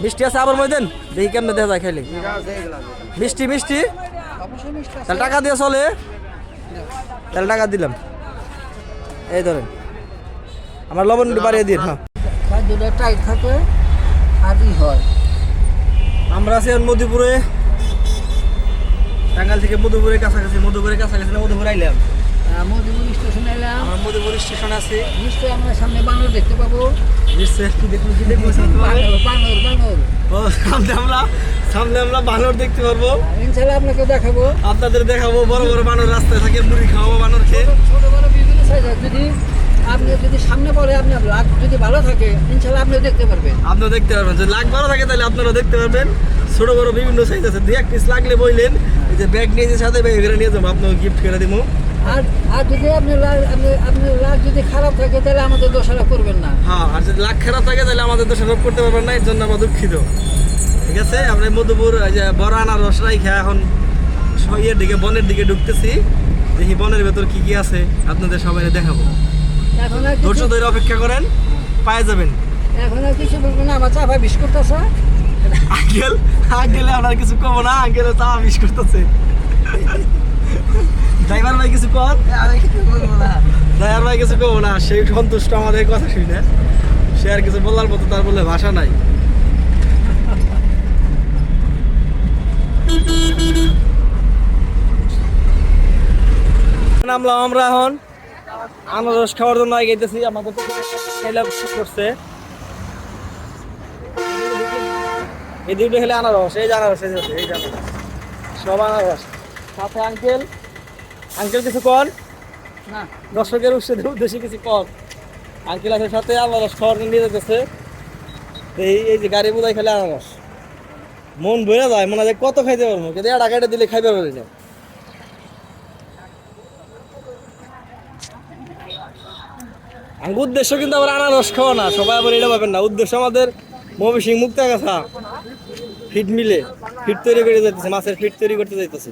মিষ্টি আছে আবার মই দেন দেখি কেমনে দেখা যায় খাইলে মিষ্টি মিষ্টি তাহলে টাকা দিয়ে চলে তাহলে টাকা দিলাম এই ধরেন আমার লবণ একটু বাড়িয়ে দিন হ্যাঁ দুটো টাইট থাকে আর হয় আমরা আছি মধুপুরে টাঙ্গাইল থেকে মধুপুরের কাছাকাছি না মধুপুর আইলাম মধুপুর স্টেশন এলাম আমরা মধুপুর স্টেশন আছি নিশ্চয়ই আমরা সামনে বানর দেখতে পাবো নিশ্চয় কি দেখবো বানর ও সামনে আমরা বানর দেখতে পারবো ইনশাল্লাহ আপনাকে দেখাবো আপনাদের দেখাবো বড় বড় বানর রাস্তায় থাকে মুড়ি খাওয়াবো বানর খেয়ে ছোট বড় বিভিন্ন সাইজ যদি আপনি যদি সামনে পড়ে আপনার লাগ যদি ভালো থাকে ইনশাল্লাহ আপনিও দেখতে পারবেন আপনিও দেখতে পারবেন যদি লাগ ভালো থাকে তাহলে আপনারাও দেখতে পারবেন ছোট বড় বিভিন্ন সাইজ আছে দুই এক পিস লাগলে বইলেন এই যে ব্যাগ নিয়ে যে সাথে ব্যাগ করে নিয়ে যাবো আপনাকে গিফট করে দিব আর যদি আপনার লাগ যদি খারাপ থাকে তাহলে আমাদের দোষারোপ করবেন না হ্যাঁ আর যদি লাগ খারাপ থাকে তাহলে আমাদের দোষারোপ করতে পারবেন না এর জন্য আমরা দুঃখিত ঠিক আছে আমরা মধুপুর যে বড় আনারস রাইখা এখন ইয়ের দিকে বনের দিকে ঢুকতেছি দেখি বনের ভেতর কি কি আছে আপনাদের সবাই দেখাবো এখন আর ধৈর্য ধরে অপেক্ষা করেন পায়ে যাবেন এখন আর কিছু বলবো না আমার চাপা বিষ করতেছে আঙ্কেলে আপনার কিছু কমো না আঙ্কেলে চা বিষ করতেছে ড্রাইভার ভাই কিছু কর ড্রাইভার ভাই কিছু কমো না সেই সন্তুষ্ট আমাদের কথা শুনে সে আর কিছু বলার মতো তার বলে ভাষা নাই নামলাম আমরা এখন আনারস খাওয়ার জন্য গেতেছি আমাদের করছে এই দুটো খেলে আনারস এই আনারস এই সব আনারস সাথে আঙ্কেল কিছু কর না দর্শকের উদ্দেশ্যে কিছু কর আঙ্কেল আছে সাথে আনারস খাওয়ার নিয়ে যেতেছে এই যে গাড়ি বোঝাই খেলে আনারস মন ভরে যায় মনে হয় কত খাইতে পারবো কিন্তু এটা কেটে দিলে খাইতে পারবে না উদ্দেশ্য কিন্তু আবার আনারস খাওয়া না সবাই আবার এটা পাবেন না উদ্দেশ্য আমাদের ময়মনসিংহ মুক্তাগাছা ফিট মিলে ফিট তৈরি করে যাইতেছে মাছের ফিট তৈরি করতে যাইতেছে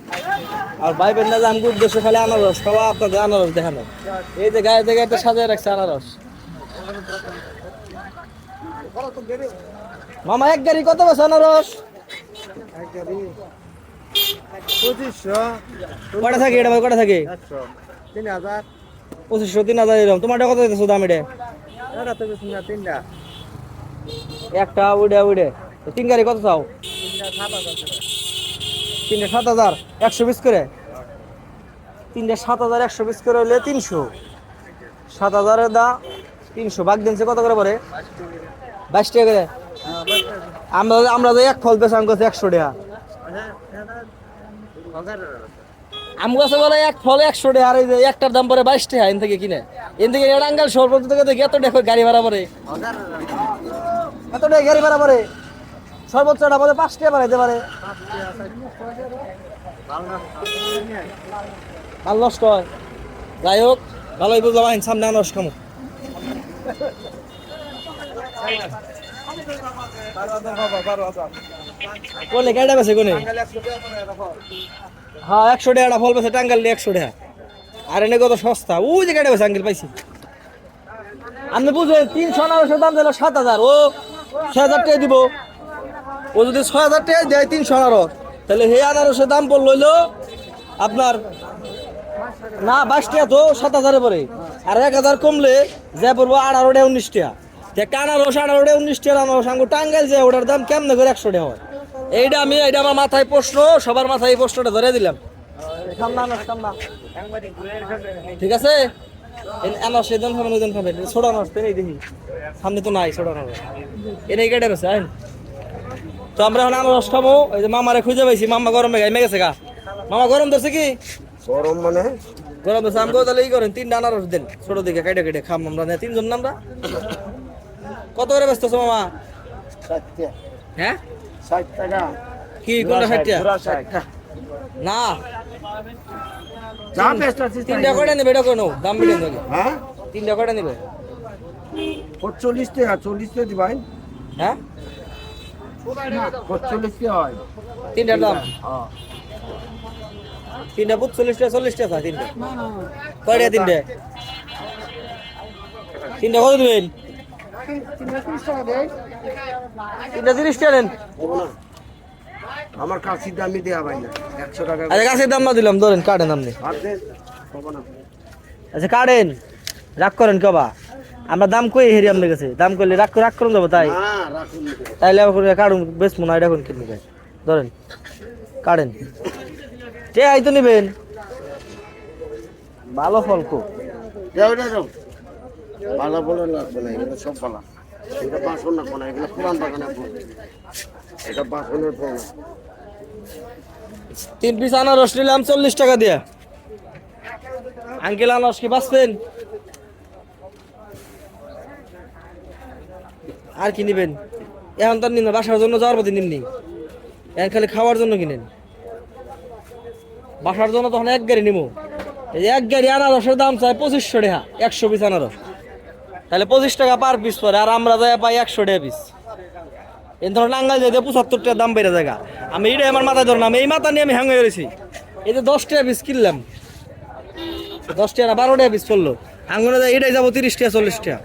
আর ভাইবেন না যে আমি উদ্দেশ্য খালি আনারস খাওয়া আপনাদের আনারস দেখানো এই যে গায়ে জায়গায় সাজিয়ে রাখছে আনারস মামা এক গাড়ি কত বছর আনারস কটা থাকে এটা কটা থাকে 2500 3000 এরকম তোমারটা কত দিতেছো দাম এটা একটা উড়ে তিন গাড়ি কত চাও 3টা 7000 120 করে 3টা 7000 120 করে হলে 300 7000 এর দাম 300 ভাগ দিনছে কত করে পরে 22 টাকা করে আমরা যে এক ফল বেচাম করছি 100 টাকা আম গাছে বলে এক ফল 100 টাকা আর এই যে একটার দাম পরে 22 টাকা এন থেকে কিনে এন থেকে এড়াঙ্গাল সর্বত থেকে দেখি এত টাকা গাড়ি ভাড়া পরে এত টাকা গাড়ি ভাড়া পরে সর্বোচ্চটা বলে 5 টাকা বাড়াইতে পারে মাল নষ্ট হয় যাই হোক ভালোই বুঝলাম আইন সামনে আনারস খামো কোনে গাড়িটা বেছে কোনে হ্যাঁ 100 টাকা ফল বেছে টাঙ্গাল 100 টাকা আর এনে কত সস্তা ওই যে গাড়ি বেছে আঙ্কেল পাইছি আপনি বুঝবেন 300 আনারসের দাম দিল 7000 ও 6000 টাকা দিব ও যদি 6000 টাকা দেয় 300 আনারস তাহলে হে আনারসের দাম পড়ল হইলো আপনার না 22 টাকা তো 7000 পরে আর 1000 কমলে যে পড়বো 18 টাকা 19 টাকা একটা আনারস 18 টাকা 19 টাকা আনারস আঙ্গুর টাঙ্গাইল যে ওটার দাম কেমনে করে 100 টাকা হয় এইটা আমার মাথায় প্রশ্ন সবার মাথায় এই প্রশ্নটা ধরে দিলাম ঠিক আছে আনারস এদিন খাবেন ওইদিন খাবেন ছোট আনারস এই দেখি সামনে তো নাই ছোট আনারস এনেই কেটে গেছে আইন তো আমরা এখন আনারস খাবো ওই যে মামারে খুঁজে পাইছি মামা গরমে গাইমে গেছে গা মামা গরম ধরছে কি গরম মানে গরম ধরছে আমাকেও তাহলে ই করেন 3টা আনারস দেন ছোট দিকে কেটে খাম আমরা তিনজন না আমরা কত করে ব্যস্ত আছো মামা 60 টাকা হ্যাঁ 60 টাকা কি কোনটা 60 টাকা না যা পেস্ট আছে 3টা কয়টা নেবে এটা কোনো দাম মিলে নেবে হ্যাঁ 3টা কয়টা নেবে 45 টাকা 40 টাকা দিবেন হ্যাঁ 45 টাকা হয় 3টার দাম হ্যাঁ 3টা 45 টাকা 40 টাকা 3টা কয়টা 3টা কত দিবেন 330 টাকা দেয়। এটা 30 টাকা নেন। হবো না আমার কাশির দামি দেওয়া ভাই না 100 টাকা আচ্ছা গাছের দাম না দিলাম, ধরেন কাটেন আপনি। আর দেন হবো না আচ্ছা কাটেন, রাগ করেন কবা? আমরা দাম কই হেরি আপনার কাছে, দাম করলে রাগ করুন যাবো তাই? না রাখুন তাইলে আবার কাটুন বেশ মনে হয় এটা কোন কিনবে ভাই, ধরেন কাটেন। যে আইতো নেবেন ভালো ফল কো। যাও ভালো বলে লাগবে না, এগুলো সব ভালো। এটা বাসন না কোনা, এগুলো পুরান বাগানের ফল, এটা বাসনের ফল না। 3 পিস আনারস নিলাম 40 টাকা দিয়া। আঙ্কেল আনারস কি বাঁচবেন? আর কি নিবেন? এখন তো নিন না, বাসার জন্য যাওয়ার পথে নিমনি, এখন খালি খাওয়ার জন্য কিনেন। বাসার জন্য তখন এক গাড়ি নিবো। এই এক গাড়ি আনারসের দাম চাই 2500 টাকা, 100 পিস আনারস, তাহলে 25 টাকা পার পিস পরে। আর আমরা যাই পাই 100 টাকা পিস। এই ধরুন নাঙ্গাল যাইতে 75 টাকা দাম বেড়ে জায়গা। আমি এটাই আমার মাথায় ধরুন, আমি এই মাথা নিয়ে আমি হ্যাং হয়ে রয়েছি। এই যে 10 টাকা পিস কিনলাম, 10 টাকা না 12 টাকা পিস পড়লো। আঙুলে যায় এটাই যাবো 30 টাকা 40 টাকা।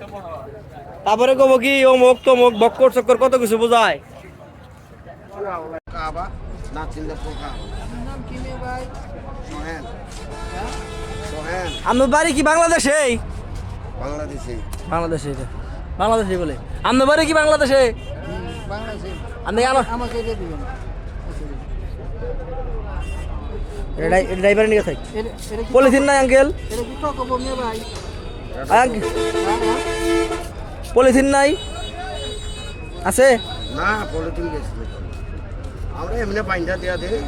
তারপরে কব কি অমুক তমুক বক্কর চক্কর কত কিছু বোঝায়। কাবা না চিনলে পোকা আপনার নাম কি মেয়ে ভাই? সোহেল হ্যাঁ? সোহেল আপনার বাড়ি কি বাংলাদেশে? বাংলাদেশি বাংলাদেশে, এটা বাংলাদেশে বলে। আপনার বাড়ি কি বাংলাদেশে? বাংলাদেশে। আপনি আনো আমাকে এটা দিবেন। ড্রাইভার নিয়ে থাক। এটা কি পলিথিন নাই আঙ্কেল? এটা কি টকবো মেয়ে ভাই? আঙ্কেল হ্যাঁ, হ্যাঁ। পলিথিন নাই? আছে? না পলিথিন গেছিল আমরা এমনি বাইন্দা দেওয়া দিই,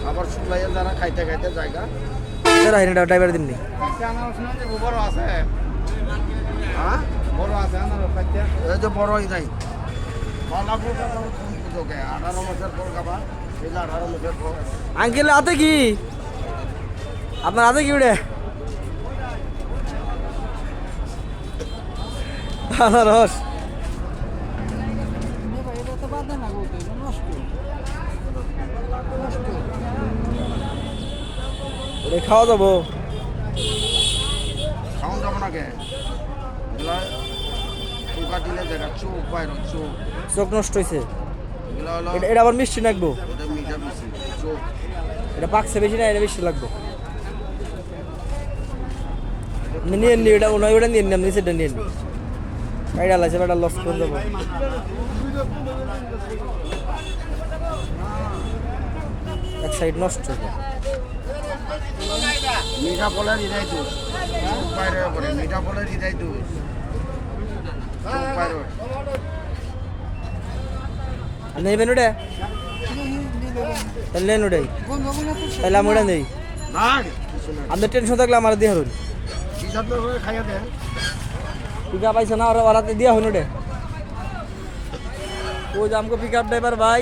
আবার শুকাইয়া যারা খাইতে খাইতে জায়গা ড্রাইভার দিননি। বড় আছে, হ্যাঁ বড় আছে, এই যে বড়ই যাই 18 মাসের পর খাবা, এই যে 18 মাসের পর। আঙ্কেল হাতে কি? আপনার হাতে কি উড়ে? আনারস। মেয়ে ভাই, এটা তো বাদ দেন না গো, এটা নষ্ট। নষ্ট। এটা খাওয়া যাবো? খাওয়ান যাবো না কে, এগুলা পোকা দিলে দেখা চোখ বাইর চোখ, চোখ নষ্ট হয়েছে। এগুলা হলো এটা আবার মিষ্টি লাগবো? এটা মিঠা বেশি চোখ। এটা পাকছে বেশি না, এটা বেশি লাগবে। নিয়ে নি, এটা ওটা নিয়ে নি, আপনি সেটা নিয়ে নি। এটা লাগছে, এটা লস করে দেবো। এক সাইড নষ্ট। মিঠা ফলের হৃদয় দোষ, চোখ বাইরে পড়ে, মিঠা ফলের হৃদয় দোষ, চোখ বাইরে। আপনি নেবেন ওটা? তাহলে নেন ওটাই, বন্ধ হবে না তো? তাহলে আমি ওটা নেই। না কিছু না, আপনার টেনশন থাকলে আমার দিয়ে হরুন। হিসাব করে খাইয়া দেন। পিক আপ আইসে না, ওরাতে দিয়া হইন ওটা। ওই যে আমাকে পিক আপ ড্রাইভার ভাই,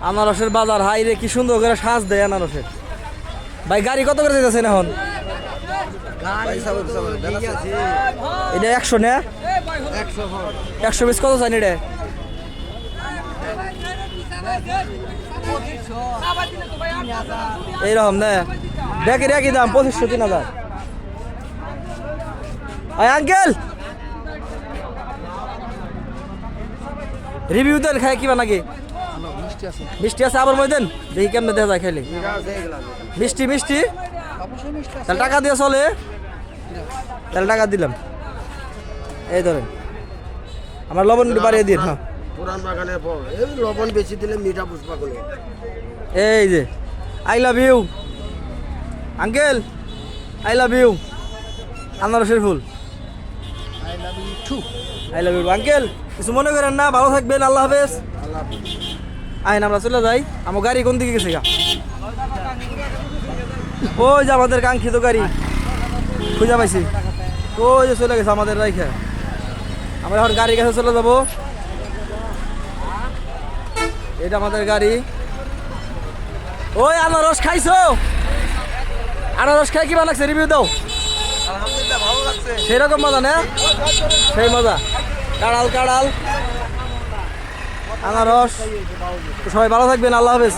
আনারসের বাজার হাই রে, কি সুন্দর করে সাজ দেয় আনারসের। ভাই গাড়ি কত করে যেতেছেন এখন? এটা 100 না? 100 পিস কত চান এটা? এইরকম না, দেখি একই দাম 2500 3000। আঙ্কেল রিভিউ দেন, খাই কিবা নাকি? মিষ্টি আছে। মিষ্টি আছে আবার মই দেন, দেখি কেমনে দেখা যায় খাইলে। মিঠা আছে এগুলা, মিষ্টি মিষ্টি, অবশ্যই মিষ্টি আছে। তাহলে টাকা দিয়ে চলে, তাহলে টাকা দিলাম। এই ধরেন আমার লবণ একটু বাড়িয়ে দিন। হ্যাঁ পুরান বাগানের ফল, এই লবণ বেশি দিলে মিঠা পুষ্পা করে। এই যে I love you uncle, I love you আনারসের ফুল। I love you too. I love you uncle, কিছু মনে করেন না, ভালো থাকবেন, আল্লাহ হাফেজ। আল্লাহ হাফেজ। আইন আমরা চলে যাই। আমার গাড়ি কোন দিকে গেছে গা? ওই যে আমাদের কাঙ্ক্ষিত গাড়ি খুঁজে পাইছি, ওই যে চলে গেছে আমাদের রাইখা। আমরা এখন গাড়ির কাছে চলে যাব। এটা আমাদের গাড়ি। ওই আনারস খাইছো? আনারস খাই কিবা লাগছে, রিভিউ দাও। আলহামদুলিল্লাহ ভালো লাগছে। সেরকম মজা না? সেই মজা, কাড়াল কাড়াল আনারস। সবাই ভালো থাকবেন, আল্লাহ হাফেজ।